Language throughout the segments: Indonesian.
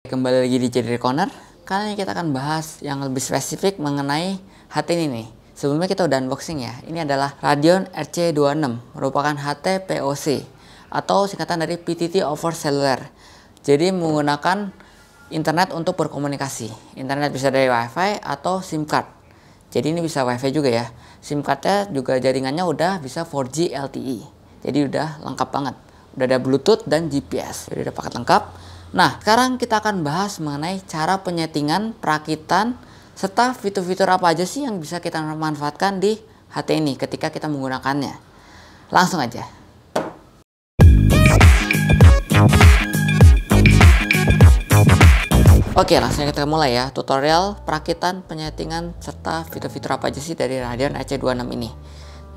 Kembali lagi di Jadi Corner. Kali ini kita akan bahas yang lebih spesifik mengenai HT ini nih. Sebelumnya kita udah unboxing ya. Ini adalah Radeon RC26, merupakan HT POC atau singkatan dari PTT over Cellular. Jadi menggunakan internet untuk berkomunikasi. Internet bisa dari WiFi atau SIM card. Jadi ini bisa WiFi juga ya. SIM cardnya juga jaringannya udah bisa 4G LTE. Jadi udah lengkap banget. Udah ada Bluetooth dan GPS. Jadi udah paket lengkap. Nah, sekarang kita akan bahas mengenai cara penyetingan, perakitan, serta fitur-fitur apa aja sih yang bisa kita manfaatkan di HT ini ketika kita menggunakannya. Langsung aja. Oke, langsung kita mulai ya. Tutorial perakitan, penyetingan, serta fitur-fitur apa aja sih dari Radeon RC26 ini.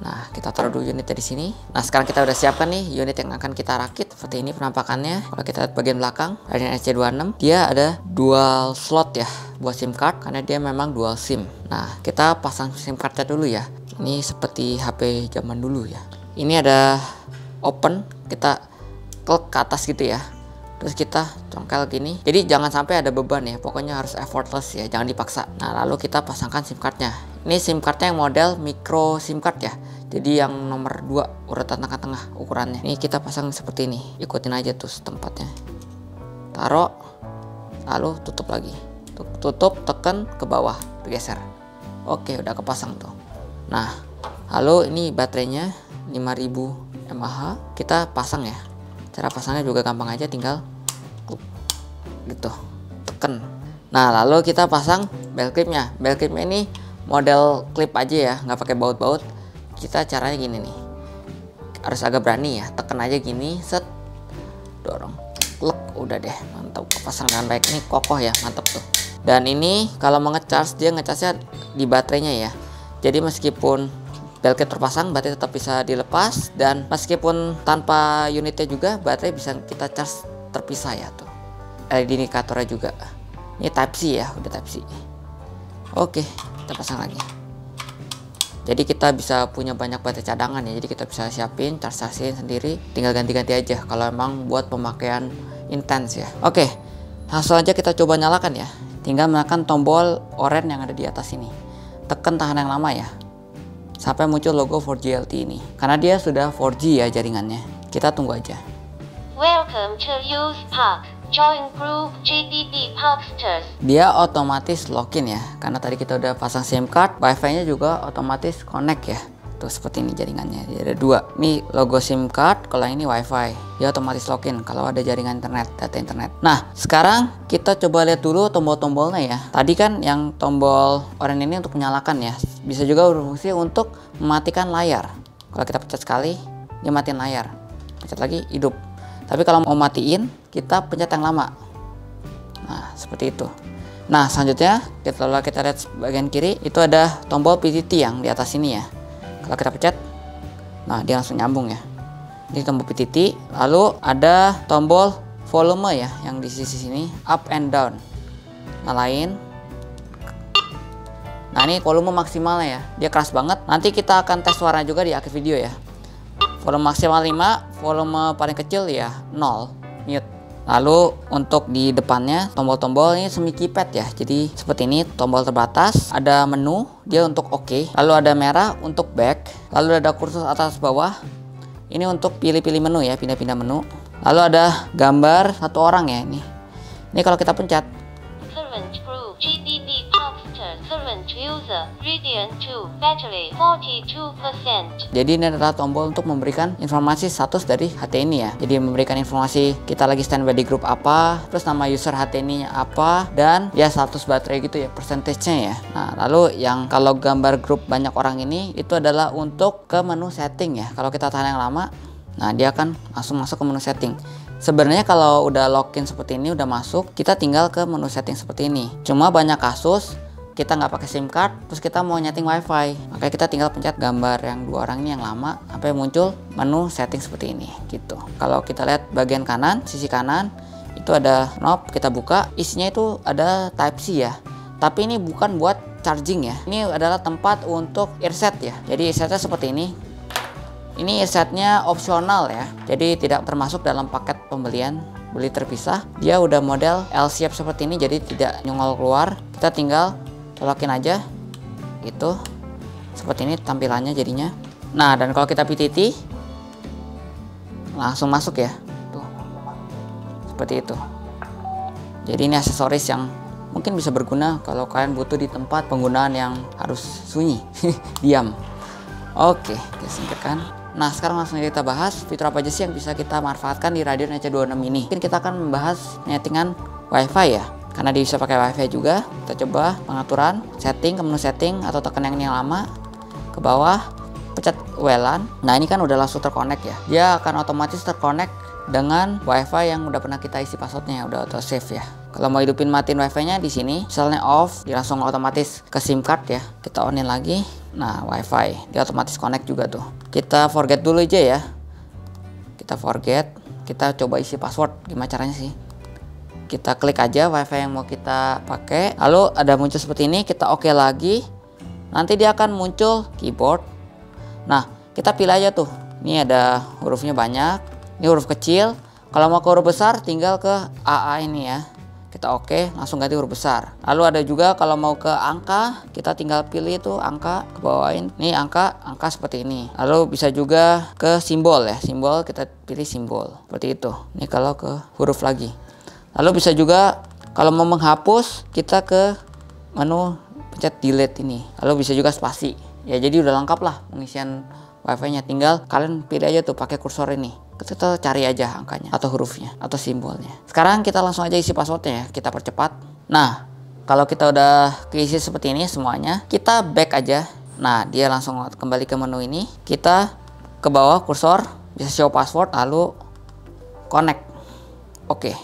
Nah, kita taruh dulu unitnya di sini. Nah, sekarang kita udah siapkan nih unit yang akan kita rakit. Seperti ini penampakannya. Kalau kita lihat bagian belakang, Radeon RC26, dia ada dual slot ya buat SIM card karena dia memang dual SIM. Nah, kita pasang SIM cardnya dulu ya. Ini seperti HP zaman dulu ya. Ini ada open, kita klik ke atas gitu ya. Terus kita congkel gini. Jadi jangan sampai ada beban ya. Pokoknya harus effortless ya, jangan dipaksa. Nah, lalu kita pasangkan SIM cardnya. Ini SIM cardnya yang model micro SIM card ya. Jadi yang nomor 2 urutan tengah-tengah ukurannya. Ini kita pasang seperti ini. Ikutin aja tuh tempatnya. Taruh, lalu tutup lagi. Tutup, tekan ke bawah, bergeser. Oke, udah kepasang tuh. Nah, lalu ini baterainya 5000 mAh. Kita pasang ya. Cara pasangnya juga gampang aja, tinggal gitu, tekan. Nah, lalu kita pasang belt clipnya. Belt clipnya ini model clip aja ya, nggak pakai baut-baut. Kita caranya gini nih, harus agak berani ya, tekan aja gini, set, dorong, klek, udah deh, mantap, pasang dengan baik. Ini kokoh ya, mantap tuh. Dan ini kalau mau ngecas, dia ngecasnya di baterainya ya. Jadi meskipun belt clip terpasang, baterai tetap bisa dilepas, dan meskipun tanpa unitnya juga baterai bisa kita charge terpisah ya tuh. LED indikatornya juga. Ini Type C ya, udah Type C. Oke, kita pasang lagi. Jadi kita bisa punya banyak baterai cadangan ya. Jadi kita bisa siapin, charge-chargein sendiri, tinggal ganti-ganti aja kalau emang buat pemakaian intens ya. Oke, langsung aja kita coba nyalakan ya. Tinggal menekan tombol oranye yang ada di atas ini. Tekan tahan yang lama ya, sampai muncul logo 4G LTE ini. Karena dia sudah 4G ya jaringannya. Kita tunggu aja. Welcome to Youth Park. Join group GDD Parksters. Dia otomatis login ya. Karena tadi kita udah pasang SIM card, WiFi-nya juga otomatis connect ya. Tuh seperti ini jaringannya. Jadi ada 2. Ini logo SIM card, kalau ini WiFi. Dia otomatis login kalau ada jaringan internet, data internet. Nah, sekarang kita coba lihat dulu tombol-tombolnya ya. Tadi kan yang tombol oranye ini untuk menyalakan ya. Bisa juga berfungsi untuk mematikan layar. Kalau kita pencet sekali, dia matiin layar. Pencet lagi, hidup. Tapi kalau mau matiin, kita pencet yang lama. Nah, seperti itu. Nah, selanjutnya kita lihat bagian kiri, itu ada tombol PTT yang di atas ini ya. Kalau kita pencet, nah dia langsung nyambung ya. Ini tombol PTT. Lalu ada tombol volume ya, yang di sisi sini, up and down. Nyalain. Nah, ini volume maksimalnya ya. Dia keras banget. Nanti kita akan tes suara juga di akhir video ya. Volume maksimal 5, volume paling kecil ya 0, mute. Lalu untuk di depannya tombol-tombol ini semi keypad ya. Jadi seperti ini, tombol terbatas, ada menu, dia untuk OK. Lalu ada merah untuk back. Lalu ada kursus atas bawah. Ini untuk pilih-pilih menu ya, pindah-pindah menu. Lalu ada gambar satu orang ya ini. Ini kalau kita pencet. Current group GDD Parksters. Current user Radeon 2 battery 42%. Jadi ini adalah tombol untuk memberikan informasi status dari HT ini ya. Jadi memberikan informasi kita lagi standby di grup apa, terus nama user HT ini apa, dan ya status baterai gitu ya, persentasenya ya. Nah, lalu yang kalau gambar grup banyak orang ini, itu adalah untuk ke menu setting ya. Kalau kita tahan yang lama, nah dia akan langsung masuk ke menu setting. Sebenarnya kalau udah login seperti ini, udah masuk, kita tinggal ke menu setting seperti ini. Cuma banyak kasus kita nggak pakai SIM card, terus kita mau nyeting WiFi, makanya kita tinggal pencet gambar yang 2 orang ini yang lama sampai muncul menu setting seperti ini gitu. Kalau kita lihat bagian kanan, sisi kanan itu ada knob, kita buka, isinya itu ada Type C ya. Tapi ini bukan buat charging ya. Ini adalah tempat untuk earset ya. Jadi earsetnya seperti ini. Ini earsetnya opsional ya, jadi tidak termasuk dalam paket pembelian beli terpisah. Dia udah model L-shape seperti ini, jadi tidak nyongol keluar. Kita tinggal colokin aja gitu, seperti ini tampilannya jadinya. Nah, dan kalau kita PTT langsung masuk ya tuh, seperti itu. Jadi ini aksesoris yang mungkin bisa berguna kalau kalian butuh di tempat penggunaan yang harus sunyi diam. Oke, kita singkirkan. Nah, sekarang langsung kita bahas fitur apa aja sih yang bisa kita manfaatkan di Radeon EC26 ini. Mungkin kita akan membahas penyetingan WiFi ya, karena dia bisa pakai WiFi juga. Kita coba pengaturan, setting, ke menu setting atau tekan yang ini yang lama ke bawah, pencet WLAN. Nah, ini kan udah langsung terkonek ya. Dia akan otomatis terkonek dengan WiFi yang udah pernah kita isi passwordnya, udah auto save ya. Kalau mau hidupin matiin WiFi-nya di sini, misalnya off, dia langsung otomatis ke SIM card ya. Kita onin lagi. Nah, WiFi dia otomatis connect juga tuh. Kita forget dulu aja ya. Kita forget. Kita coba isi password. Gimana caranya sih? Kita klik aja WiFi yang mau kita pakai. Lalu ada muncul seperti ini. Kita oke lagi. Nanti dia akan muncul keyboard. Nah, kita pilih aja tuh. Ini ada hurufnya banyak. Ini huruf kecil. Kalau mau ke huruf besar, tinggal ke AA ini ya. Kita oke, langsung ganti huruf besar. Lalu ada juga kalau mau ke angka, kita tinggal pilih itu angka, ke bawain. Ini angka seperti ini. Lalu bisa juga ke simbol ya. Simbol kita pilih simbol. Seperti itu. Ini kalau ke huruf lagi. Lalu bisa juga kalau mau menghapus, kita ke menu pencet delete ini. Lalu bisa juga spasi. Ya, jadi udah lengkap lah pengisian WiFi-nya. Tinggal kalian pilih aja tuh pakai kursor ini. Kita cari aja angkanya atau hurufnya atau simbolnya. Sekarang kita langsung aja isi passwordnya ya. Kita percepat. Nah, kalau kita udah keisi seperti ini semuanya, kita back aja. Nah, dia langsung kembali ke menu ini. Kita ke bawah kursor, bisa show password, lalu connect. Oke.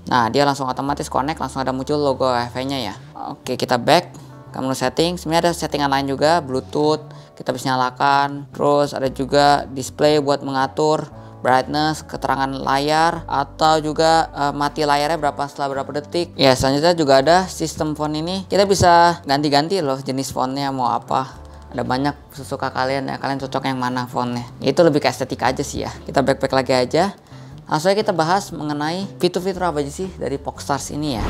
Nah, dia langsung otomatis connect, langsung ada muncul logo WiFi-nya ya. Oke, kita back ke menu setting. Sebenarnya ada settingan lain juga, Bluetooth kita bisa nyalakan. Terus ada juga display buat mengatur brightness, keterangan layar, atau juga mati layarnya setelah berapa detik. Ya, selanjutnya juga ada sistem font ini. Kita bisa ganti-ganti loh jenis fontnya mau apa. Ada banyak sesuka kalian ya, kalian cocok yang mana fontnya. Itu lebih ke estetika aja sih ya. Kita back lagi aja. Langsung aja kita bahas mengenai fitur-fitur apa aja sih dari POCSTARS ini ya.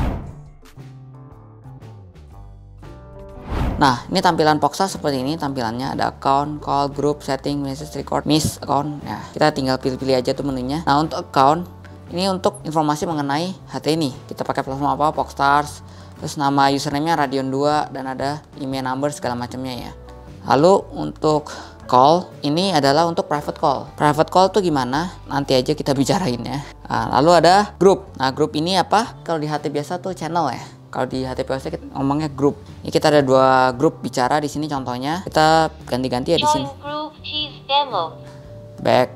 Nah, ini tampilan POCSTARS seperti ini tampilannya. Ada account, call, group, setting, message, record, miss, account. Nah, kita tinggal pilih-pilih aja tuh menunya. Nah, untuk account, ini untuk informasi mengenai HT ini. Kita pakai platform apa, POCSTARS. Terus nama username-nya Radeon 2 dan ada email number segala macamnya ya. Lalu untuk call, ini adalah untuk private call. Private call tuh gimana? Nanti aja kita bicarain ya. Nah, lalu ada group. Nah, group ini apa? Kalau di HT biasa tuh channel ya. Kalau di HTPOS kita ngomongnya grup. Ini kita ada 2 grup bicara di sini contohnya. Kita ganti-ganti ya di sini. Join group cheese demo. Back.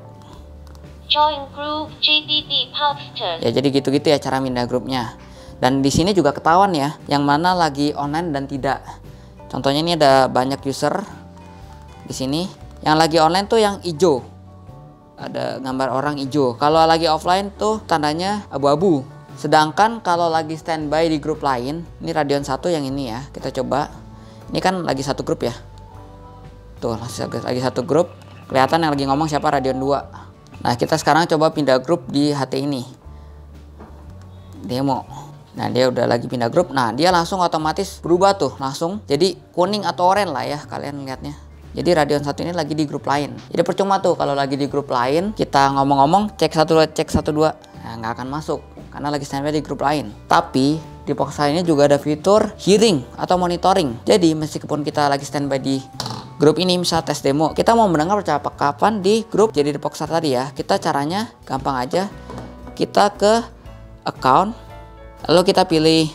Join group GDD POCSTARS. Ya, jadi gitu-gitu ya cara pindah grupnya. Dan di sini juga ketahuan ya, yang mana lagi online dan tidak. Contohnya ini ada banyak user di sini. Yang lagi online tuh yang hijau. Ada gambar orang hijau. Kalau lagi offline tuh tandanya abu-abu. Sedangkan kalau lagi standby di grup lain, ini Radeon 1 yang ini ya, kita coba. Ini kan lagi satu grup ya. Tuh, lagi satu grup. Kelihatan yang lagi ngomong siapa, Radeon 2. Nah, kita sekarang coba pindah grup di HT ini. Demo. Nah, dia udah lagi pindah grup. Nah, dia langsung otomatis berubah tuh, langsung jadi kuning atau oranye lah ya kalian lihatnya. Jadi Radeon 1 ini lagi di grup lain. Jadi percuma tuh kalau lagi di grup lain, kita ngomong-ngomong cek 1 2. Nah, nggak akan masuk karena lagi standby di grup lain. Tapi di POCSTARS ini juga ada fitur hearing atau monitoring. Jadi meskipun kita lagi standby di grup ini, misal tes demo, kita mau mendengar percakapan di grup jadi di POCSTARS tadi ya. Kita caranya gampang aja. Kita ke account, lalu kita pilih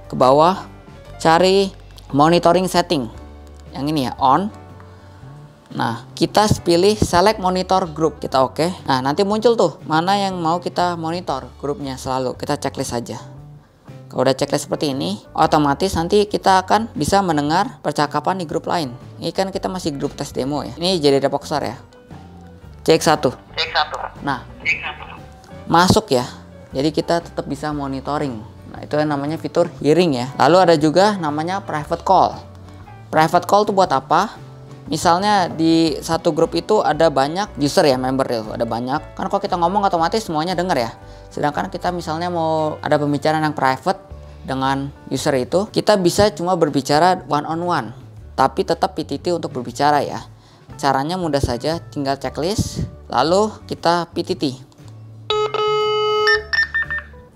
ke bawah, cari monitoring setting. Yang ini ya, on. Nah, kita pilih select monitor group, kita oke. Nah, nanti muncul tuh mana yang mau kita monitor grupnya selalu. Kita checklist aja. Kalau udah checklist seperti ini, otomatis nanti kita akan bisa mendengar percakapan di grup lain. Ini kan kita masih grup tes demo ya. Ini jadi POCSTARS ya. Cek 1. Nah, masuk ya. Jadi kita tetap bisa monitoring. Nah, itu yang namanya fitur hearing ya. Lalu ada juga namanya private call. Private call tuh buat apa? misalnya di satu grup itu ada banyak user ya, member itu ada banyak. Kan kalau kita ngomong otomatis semuanya denger ya. Sedangkan kita misalnya mau ada pembicaraan yang private dengan user itu, kita bisa cuma berbicara one on one. Tapi tetap PTT untuk berbicara ya. Caranya mudah saja, tinggal checklist, lalu kita PTT.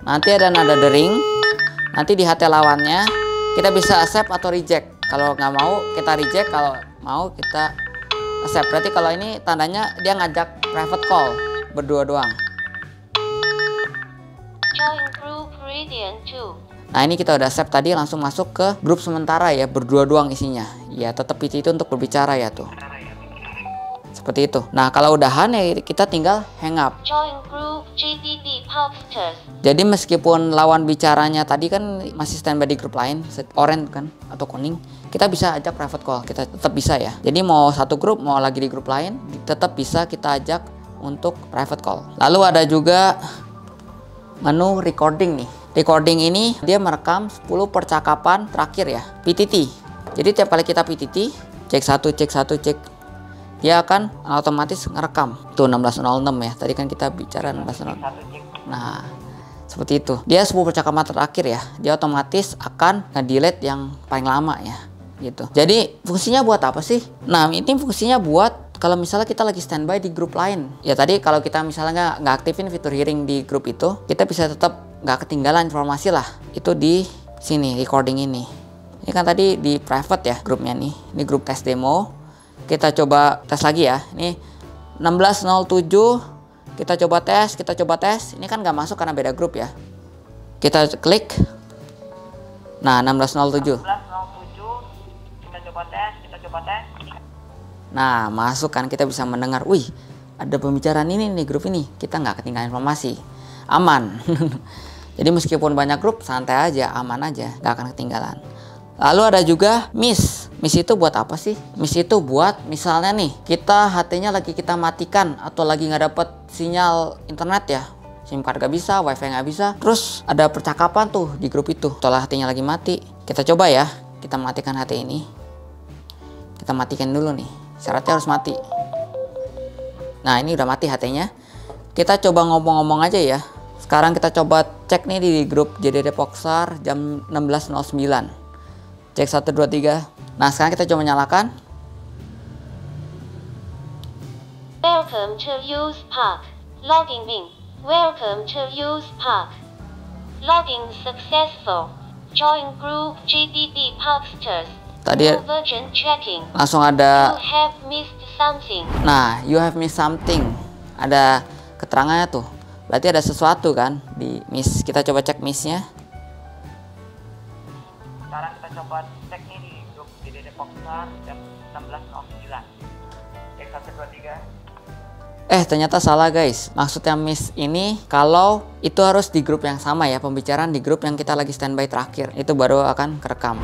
Nanti ada nada dering, nanti di HT lawannya kita bisa accept atau reject. Kalau nggak mau kita reject, kalau mau kita accept. Berarti kalau ini tandanya dia ngajak private call berdua doang. Join group Radian 2. Nah ini kita udah accept tadi, langsung masuk ke grup sementara ya, berdua doang isinya. Ya tetap itu untuk berbicara ya tuh. Seperti itu. Nah kalau udahan ya kita tinggal hang up. Join group GDD Pubsters. Jadi meskipun lawan bicaranya tadi kan masih standby di grup lain, orange kan atau kuning, kita bisa ajak private call, kita tetap bisa ya. Jadi mau satu grup, mau lagi di grup lain, tetap bisa kita ajak untuk private call. Lalu ada juga menu recording nih. Recording ini dia merekam 10 percakapan terakhir ya, PTT. Jadi tiap kali kita PTT, cek 1, cek, dia akan otomatis ngerekam. Tuh 16.06 ya, tadi kan kita bicara 16.06. Nah, seperti itu. Dia 10 percakapan terakhir ya, dia otomatis akan nge-delete yang paling lama ya, gitu. Jadi fungsinya buat apa sih? Nah, ini fungsinya buat kalau misalnya kita lagi standby di grup lain. Ya tadi kalau kita misalnya nggak aktifin fitur hearing di grup itu, kita bisa tetap nggak ketinggalan informasi lah. Itu di sini, recording ini. Ini kan tadi di private ya grupnya nih. Ini grup tes demo. Kita coba tes lagi ya. Ini 16.07. Kita coba tes. Ini kan nggak masuk karena beda grup ya. Kita klik. Nah 16.07. Kita coba tes. Nah masuk kan, kita bisa mendengar. Wih, ada pembicaraan ini nih grup ini. Kita nggak ketinggalan informasi. Aman. Jadi meskipun banyak grup, santai aja, aman aja, nggak akan ketinggalan. Lalu ada juga miss. Miss itu buat apa sih? Miss itu buat misalnya nih, kita HT-nya lagi kita matikan atau lagi nggak dapet sinyal internet ya. SIM card nggak bisa, wifi nggak bisa. Terus ada percakapan tuh di grup itu. Setelah HT-nya lagi mati, kita coba ya, kita matikan HT ini. Kita matikan dulu nih, syaratnya harus mati. Nah ini udah mati HT-nya. Kita coba ngomong-ngomong aja ya. Sekarang kita coba cek nih di grup JDD Poksar jam 16.09. Cek 1, 2, 3. Nah sekarang kita coba nyalakan. Welcome to Use Park. Logging in. Welcome to Use Park. Logging successful. Join group GDD Pubsters. Tadi version checking. langsung ada. You have missed something. Nah, you have missed something. Ada keterangannya tuh. Berarti ada sesuatu kan di miss. Kita coba cek missnya. Sekarang kita coba cek nih di grup JDD Poksar jam 16.09. Cek 1, 2, 3. Ternyata salah guys. Maksudnya miss ini kalau itu harus di grup yang sama ya. Pembicaraan di grup yang kita lagi standby terakhir. Itu baru akan kerekam.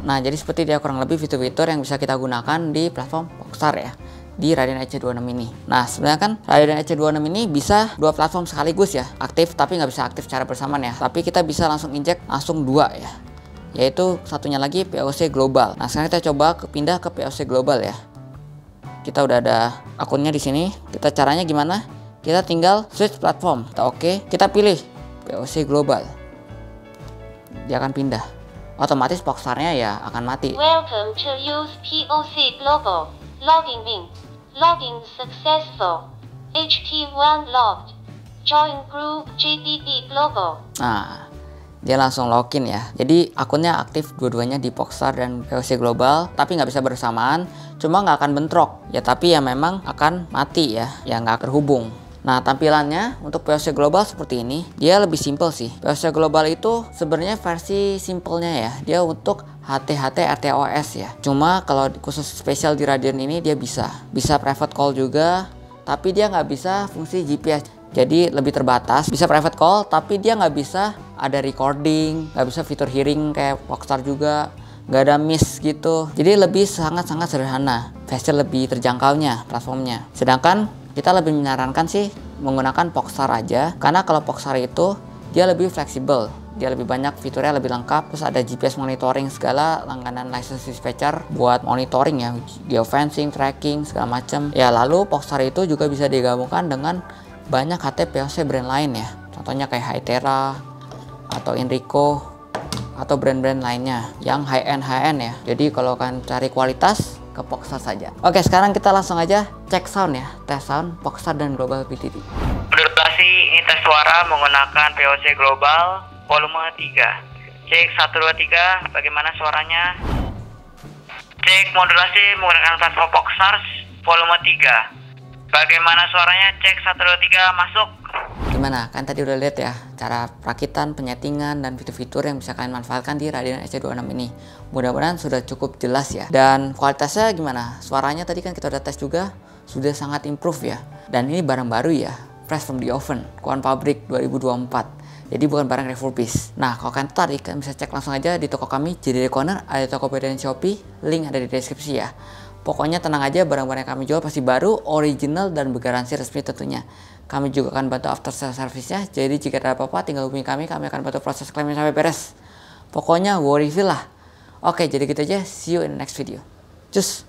Nah jadi seperti dia kurang lebih fitur-fitur yang bisa kita gunakan di platform Poksar ya, di Radeon EC26 ini. Nah sebenarnya kan Radeon EC26 ini bisa dua platform sekaligus ya, aktif tapi nggak bisa aktif secara bersamaan ya. Tapi kita bisa langsung injek langsung dua ya, yaitu satunya lagi POC Global. Nah sekarang kita coba pindah ke POC Global ya. Kita udah ada akunnya di sini. Kita caranya gimana? Kita tinggal switch platform. Kita oke, kita pilih POC Global. Dia akan pindah. Otomatis Poksarnya ya akan mati. Welcome to Use POC Global. Logging in. Logging successful. HT1 logged. Join group GDD Global. Nah, dia langsung login ya. Jadi akunnya aktif dua-duanya di Poksar dan POC Global, tapi nggak bisa bersamaan. Cuma nggak akan bentrok. Ya tapi ya memang akan mati ya, yang nggak terhubung. Nah tampilannya untuk POC Global seperti ini. Dia lebih simple sih. POC Global itu sebenarnya versi simpelnya ya. Dia untuk HT RTOS ya. Cuma kalau khusus spesial di Radeon ini dia bisa private call juga. Tapi dia nggak bisa fungsi GPS. Jadi lebih terbatas. Bisa private call tapi dia nggak bisa ada recording. Nggak bisa fitur hearing kayak Poksar juga. Nggak ada miss gitu. Jadi lebih sangat-sangat sederhana. Versi lebih terjangkaunya platformnya. Sedangkan kita lebih menyarankan sih menggunakan Poksar aja, karena kalau Poksar itu Dia lebih fleksibel, dia lebih banyak fiturnya, lebih lengkap. Terus ada GPS monitoring segala, langganan license dispatcher buat monitoring ya, geofencing, tracking segala macam. Ya lalu Polestar itu juga bisa digabungkan dengan banyak HT POC brand lain ya. Contohnya kayak Hytera atau Enrico atau brand-brand lainnya yang high-end ya. Jadi kalau kalian cari kualitas, ke Polestar saja. Oke, sekarang kita langsung aja cek sound ya, tes sound Polestar dan Global PTT. Modulasi ini tes suara menggunakan POC Global volume 3. Cek 1 2 3, bagaimana suaranya? Cek modulasi menggunakan platform Polestar volume 3. Bagaimana suaranya? Cek 1 2 3, masuk. Gimana? Kan tadi udah lihat ya cara perakitan, penyetingan, dan fitur-fitur yang bisa kalian manfaatkan di Radeon EC26 ini. Mudah-mudahan sudah cukup jelas ya. Dan kualitasnya gimana? Suaranya tadi kan kita udah tes juga, sudah sangat improve ya. Dan ini barang baru ya, fresh from the oven, keluaran pabrik 2024. Jadi bukan barang refurbish. Nah, kalau kalian tertarik, kalian bisa cek langsung aja di toko kami, JDD Corner, ada Tokopedia dan Shopee, link ada di deskripsi ya. Pokoknya tenang aja, barang-barang yang kami jual pasti baru, original, dan bergaransi resmi tentunya. Kami juga akan bantu after sale service-nya, jadi jika ada apa-apa tinggal hubungi kami akan bantu proses klaimnya sampai beres. Pokoknya worry free lah. Oke, jadi gitu aja, see you in the next video. Cus!